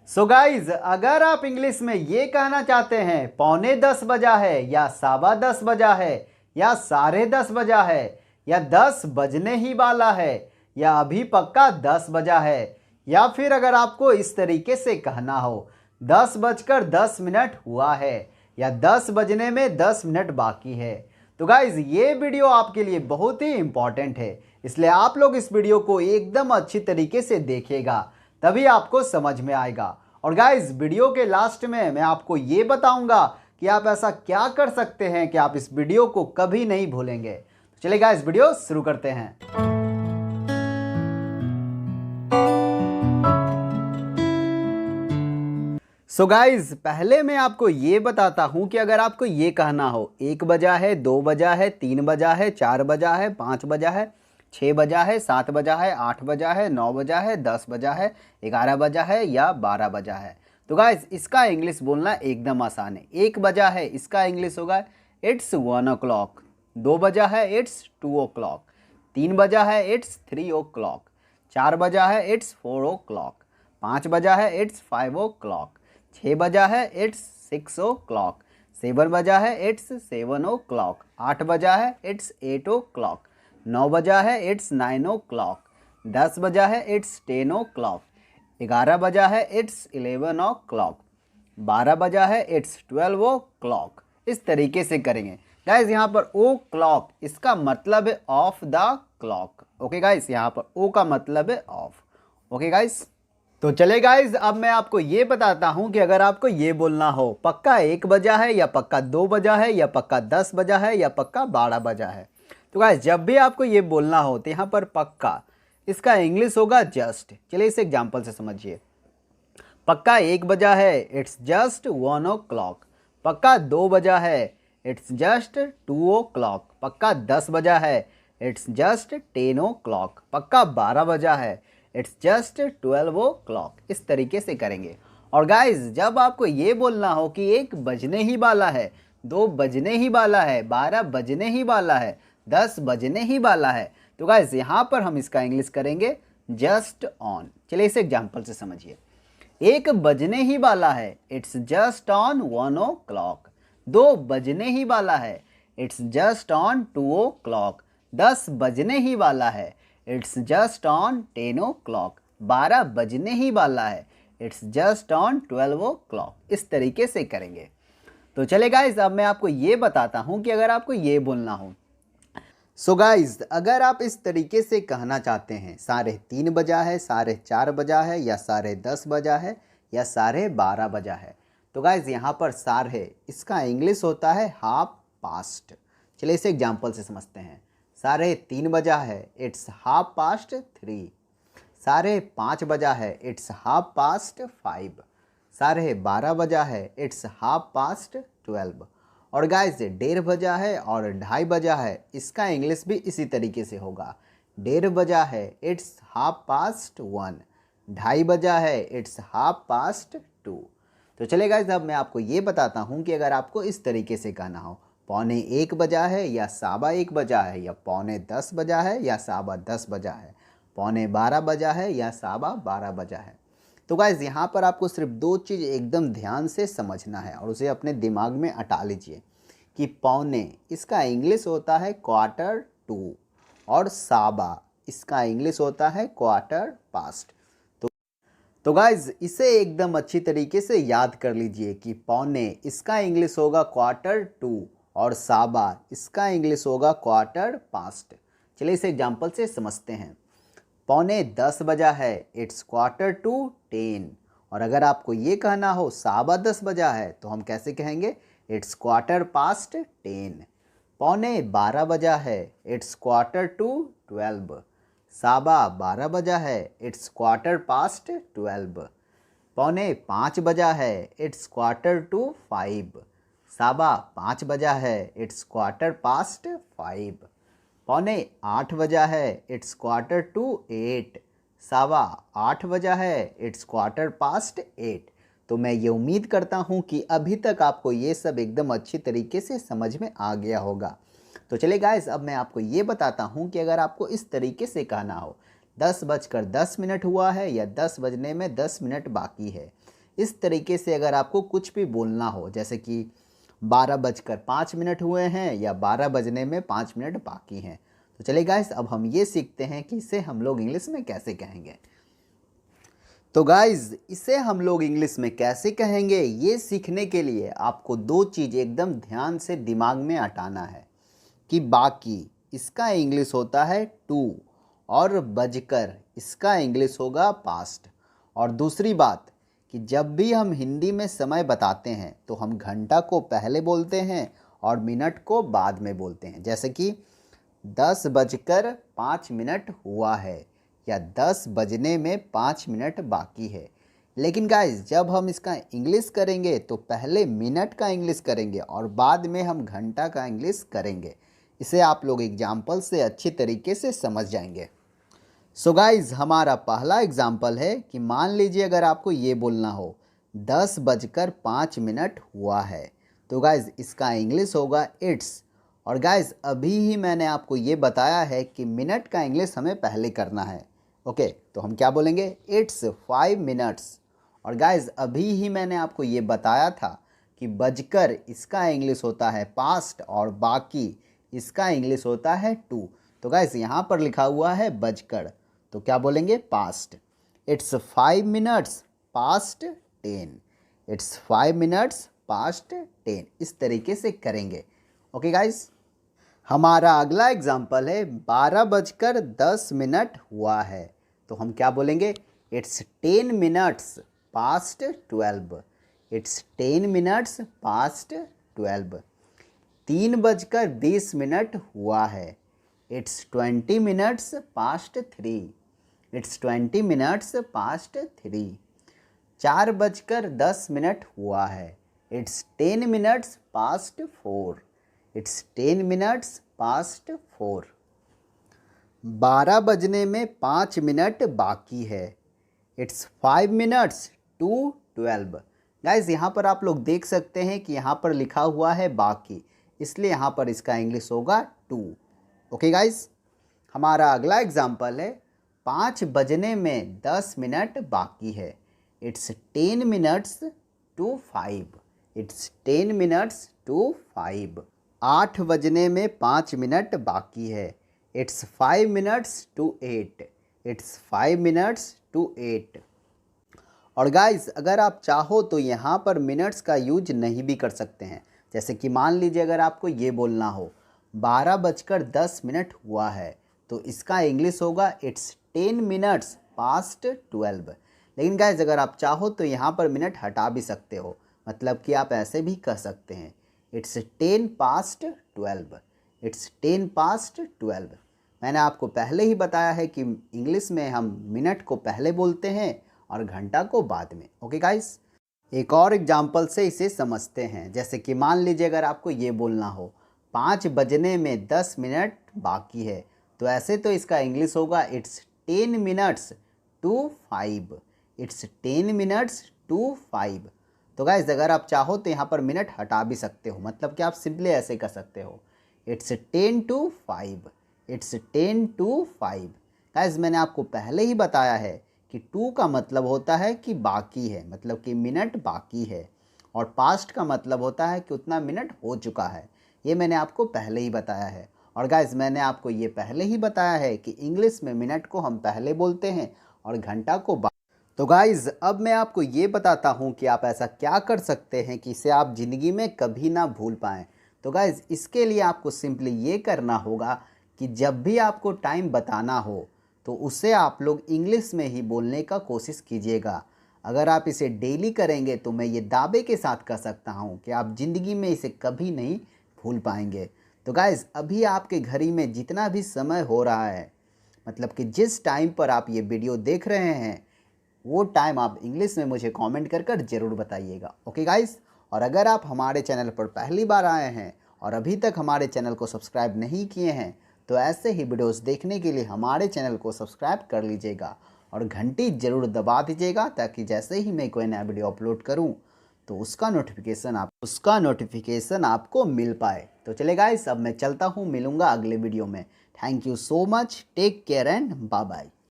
So guys, अगर आप English में ये कहना चाहते हैं 9:45 बजा है या 10:15 बजा है या 10:30 बजा है या 10 बजने ही वाला है या अभी पक्का 10 बजा है, या फिर अगर आपको इस तरीके से कहना हो 10:10 हुआ है या 10 बजने में 10 मिनट बाकी है, तो गाइज ये वीडियो आपके लिए बहुत ही इंपॉर्टेंट है। इसलिए आप लोग इस वीडियो को एकदम अच्छी तरीके से देखिएगा, तभी आपको समझ में आएगा। और गाइज वीडियो के लास्ट में मैं आपको ये बताऊंगा कि आप ऐसा क्या कर सकते हैं कि आप इस वीडियो को कभी नहीं भूलेंगे। तो चलिए गाइज वीडियो शुरू करते हैं। सो गाइज, पहले मैं आपको ये बताता हूँ कि अगर आपको ये कहना हो 1 बजा है, 2 बजा है, 3 बजा है, 4 बजा है, 5 बजा है, 6 बजा है, 7 बजा है, 8 बजा है, 9 बजा है, 10 बजा है, 11 बजा है या 12 बजा है, तो गाइज इसका इंग्लिश बोलना एकदम आसान है। 1 बजा है इसका इंग्लिश होगा इट्स 1 o'clock, 2 बजा है इट्स 2 o'clock, 3 बजा है इट्स 3 o'clock, 4 बजा है इट्स 4 o'clock, 5 बजा है इट्स 5 o'clock, 6 बजा है इट्स 6 o'clock, 7 बजा है इट्स 7 o'clock, 8 बजा है इट्स 8 o'clock, 9 बजा है इट्स 9 o'clock, 10 बजा है इट्स 10 o'clock, 11 बजा है इट्स 11 o'clock, 12 बजा है इट्स 12 o'clock। इस तरीके से करेंगे गाइज। यहाँ पर ओ क्लॉक इसका मतलब है of the clock. Okay guys, यहाँ पर ओ का मतलब है ऑफ। ओके गाइज, तो चले गाइज, अब मैं आपको ये बताता हूँ कि अगर आपको ये बोलना हो पक्का 1 बजा है या पक्का 2 बजा है या पक्का 10 बजा है या पक्का 12 बजा है, तो गाइज जब भी आपको ये बोलना हो तो यहाँ पर पक्का इसका इंग्लिश होगा जस्ट। चलिए इस एग्जाम्पल से समझिए। पक्का 1 बजा है इट्स जस्ट 1 o'clock, पक्का 2 बजा है इट्स जस्ट 2 o'clock, पक्का 10 बजा है इट्स जस्ट 10 o'clock, पक्का 12 बजा है इट्स जस्ट 12 o'clock। इस तरीके से करेंगे। और गाइज जब आपको ये बोलना हो कि 1 बजने ही वाला है, 2 बजने ही वाला है, 12 बजने ही वाला है, 10 बजने ही वाला है, तो गाइज यहाँ पर हम इसका इंग्लिश करेंगे जस्ट ऑन। चलिए इस एग्जाम्पल से समझिए। 1 बजने ही वाला है इट्स जस्ट ऑन 1 o'clock, 2 बजने ही वाला है इट्स जस्ट ऑन 2 o'clock, 10 बजने ही वाला है इट्स जस्ट ऑन 10 o'clock, 12 बजने ही वाला है इट्स जस्ट ऑन 12 o'clock। इस तरीके से करेंगे। तो चले गाइज, अब मैं आपको ये बताता हूँ कि अगर आपको ये बोलना हो। सो गाइज, अगर आप इस तरीके से कहना चाहते हैं 3:30 बजा है, 4:30 बजा है या 10:30 बजा है या 12:30 बजा है, तो गाइज यहाँ पर साढ़े इसका इंग्लिश होता है हाफ पास्ट। चलिए इसे एग्जाम्पल से समझते हैं। 3:30 बजा है इट्स हाफ पास्ट 3, 5:30 बजा है इट्स हाफ पास्ट 5, 12:30 बजा है इट्स हाफ पास्ट 12। और गाइस 1:30 बजा है और 2:30 बजा है, इसका इंग्लिश भी इसी तरीके से होगा। 1:30 बजा है इट्स हाफ पास्ट 1, 2:30 बजा है इट्स हाफ पास्ट 2। तो चले गाइस, अब मैं आपको ये बताता हूँ कि अगर आपको इस तरीके से कहना हो 9:45 बजा है या 1:15 बजा है या 9:10 बजा है या 10:15 बजा है, 11:15 बजा है या 12:15 बजा है, तो गाइज यहाँ पर आपको सिर्फ 2 चीज़ एकदम ध्यान से समझना है और उसे अपने दिमाग में अटा लीजिए कि पौने इसका इंग्लिश होता है क्वार्टर टू और साबा इसका इंग्लिश होता है क्वार्टर पास्ट। तो गाइज इसे एकदम अच्छी तरीके से याद कर लीजिए कि पौने इसका इंग्लिश होगा क्वार्टर टू और साबा इसका इंग्लिश होगा क्वार्टर पास्ट। चलिए इसे एग्जाम्पल से समझते हैं। 9:45 बजा है इट्स क्वार्टर टू 10, और अगर आपको ये कहना हो 10:15 बजा है तो हम कैसे कहेंगे इट्स क्वार्टर पास्ट 10। 11:15 बजा है इट्स क्वार्टर टू 12, 12:15 बजा है इट्स क्वार्टर पास्ट 12। 4:45 बजा है इट्स क्वार्टर टू 5, 5:15 बजा है इट्स क्वार्टर पास्ट 5। 7:45 बजा है इट्स क्वार्टर टू 8, 8:15 बजा है इट्स क्वार्टर पास्ट 8। तो मैं ये उम्मीद करता हूँ कि अभी तक आपको ये सब एकदम अच्छी तरीके से समझ में आ गया होगा। तो चलिए गाइस, अब मैं आपको ये बताता हूँ कि अगर आपको इस तरीके से कहना हो 10:10 हुआ है या 10 बजने में 10 मिनट बाकी है, इस तरीके से अगर आपको कुछ भी बोलना हो, जैसे कि 12:05 हुए हैं या 12 बजने में 5 मिनट बाकी हैं। तो चलिए गाइस, अब हम ये सीखते हैं कि इसे हम लोग इंग्लिश में कैसे कहेंगे। तो गाइस, इसे हम लोग इंग्लिश में कैसे कहेंगे, ये सीखने के लिए आपको दो चीज़ एकदम ध्यान से दिमाग में अटाना है कि बाकी इसका इंग्लिश होता है टू, और बजकर इसका इंग्लिश होगा पास्ट। और दूसरी बात कि जब भी हम हिंदी में समय बताते हैं तो हम घंटा को पहले बोलते हैं और मिनट को बाद में बोलते हैं। जैसे कि 10:05 हुआ है या 10 बजने में 5 मिनट बाकी है। लेकिन गाइस, जब हम इसका इंग्लिश करेंगे तो पहले मिनट का इंग्लिश करेंगे और बाद में हम घंटा का इंग्लिश करेंगे। इसे आप लोग एग्जाम्पल से अच्छी तरीके से समझ जाएंगे। सो गाइज, हमारा पहला एग्जाम्पल है कि मान लीजिए अगर आपको ये बोलना हो 10:05 हुआ है, तो गाइज इसका इंग्लिश होगा इट्स। और गाइज, अभी ही मैंने आपको ये बताया है कि मिनट का इंग्लिश हमें पहले करना है। ओके, तो हम क्या बोलेंगे, इट्स 5 मिनट्स। और गाइज, अभी ही मैंने आपको ये बताया था कि बजकर इसका इंग्लिश होता है पास्ट और बाकी इसका इंग्लिश होता है टू। तो गाइज, यहाँ पर लिखा हुआ है बजकर, तो क्या बोलेंगे, past. It's 5 minutes past 10। It's 5 minutes past 10। इस तरीके से करेंगे। ओके गाइज, हमारा अगला एग्जाम्पल है 12:10 हुआ है, तो हम क्या बोलेंगे, it's 10 minutes past 12। It's 10 minutes past 12। 3:20 हुआ है, it's 20 minutes past 3। It's 20 minutes past 3। 4:10 हुआ है, it's 10 minutes past 4। It's 10 minutes past 4। 12 बजने में 5 मिनट बाकी है, इट्स 5 मिनट्स टू 12। गाइज, यहाँ पर आप लोग देख सकते हैं कि यहाँ पर लिखा हुआ है बाकी, इसलिए यहाँ पर इसका इंग्लिश होगा टू। ओके गाइज, हमारा अगला एग्जाम्पल है 5 बजने में 10 मिनट बाकी है, it's 10 minutes to 5। It's 10 minutes to 5। 8 बजने में 5 मिनट बाकी है, it's 5 minutes to 8। It's 5 minutes to 8। और गाइस, अगर आप चाहो तो यहाँ पर मिनट्स का यूज नहीं भी कर सकते हैं। जैसे कि मान लीजिए अगर आपको ये बोलना हो 12:10 हुआ है, तो इसका इंग्लिश होगा इट्स 10 मिनट्स पास्ट 12। लेकिन गाइस, अगर आप चाहो तो यहाँ पर मिनट हटा भी सकते हो, मतलब कि आप ऐसे भी कह सकते हैं इट्स 10 पास्ट 12। It's 10 past 12। मैंने आपको पहले ही बताया है कि इंग्लिश में हम मिनट को पहले बोलते हैं और घंटा को बाद में। ओके गाइस, एक और एग्जांपल से इसे समझते हैं। जैसे कि मान लीजिए अगर आपको ये बोलना हो 5 बजने में 10 मिनट बाकी है, तो ऐसे तो इसका इंग्लिश होगा it's 10 minutes to 5। It's 10 minutes to 5। तो गाइज, अगर आप चाहो तो यहाँ पर मिनट हटा भी सकते हो, मतलब कि आप सिंपली ऐसे कर सकते हो it's 10 to 5। It's 10 to 5। Guys, मैंने आपको पहले ही बताया है कि टू का मतलब होता है कि बाकी है, मतलब कि मिनट बाकी है, और पास्ट का मतलब होता है कि उतना मिनट हो चुका है। ये मैंने आपको पहले ही बताया है। और गाइज, मैंने आपको ये पहले ही बताया है कि इंग्लिश में मिनट को हम पहले बोलते हैं और घंटा को बाद। तो गाइज, अब मैं आपको ये बताता हूँ कि आप ऐसा क्या कर सकते हैं कि इसे आप ज़िंदगी में कभी ना भूल पाएँ। तो गाइज, इसके लिए आपको सिंपली ये करना होगा कि जब भी आपको टाइम बताना हो तो उसे आप लोग इंग्लिश में ही बोलने का कोशिश कीजिएगा। अगर आप इसे डेली करेंगे तो मैं ये दावे के साथ कह सकता हूँ कि आप ज़िंदगी में इसे कभी नहीं भूल पाएंगे। तो गाइज़, अभी आपके घड़ी में जितना भी समय हो रहा है, मतलब कि जिस टाइम पर आप ये वीडियो देख रहे हैं, वो टाइम आप इंग्लिश में मुझे कमेंट कर ज़रूर बताइएगा। ओके गाइज़, और अगर आप हमारे चैनल पर पहली बार आए हैं और अभी तक हमारे चैनल को सब्सक्राइब नहीं किए हैं, तो ऐसे ही वीडियोस देखने के लिए हमारे चैनल को सब्सक्राइब कर लीजिएगा और घंटी ज़रूर दबा दीजिएगा, ताकि जैसे ही मैं कोई नया वीडियो अपलोड करूं तो उसका नोटिफिकेशन आपको मिल पाए। तो चले गाइस, अब मैं चलता हूं, मिलूंगा अगले वीडियो में। Thank you so much, take care and bye bye.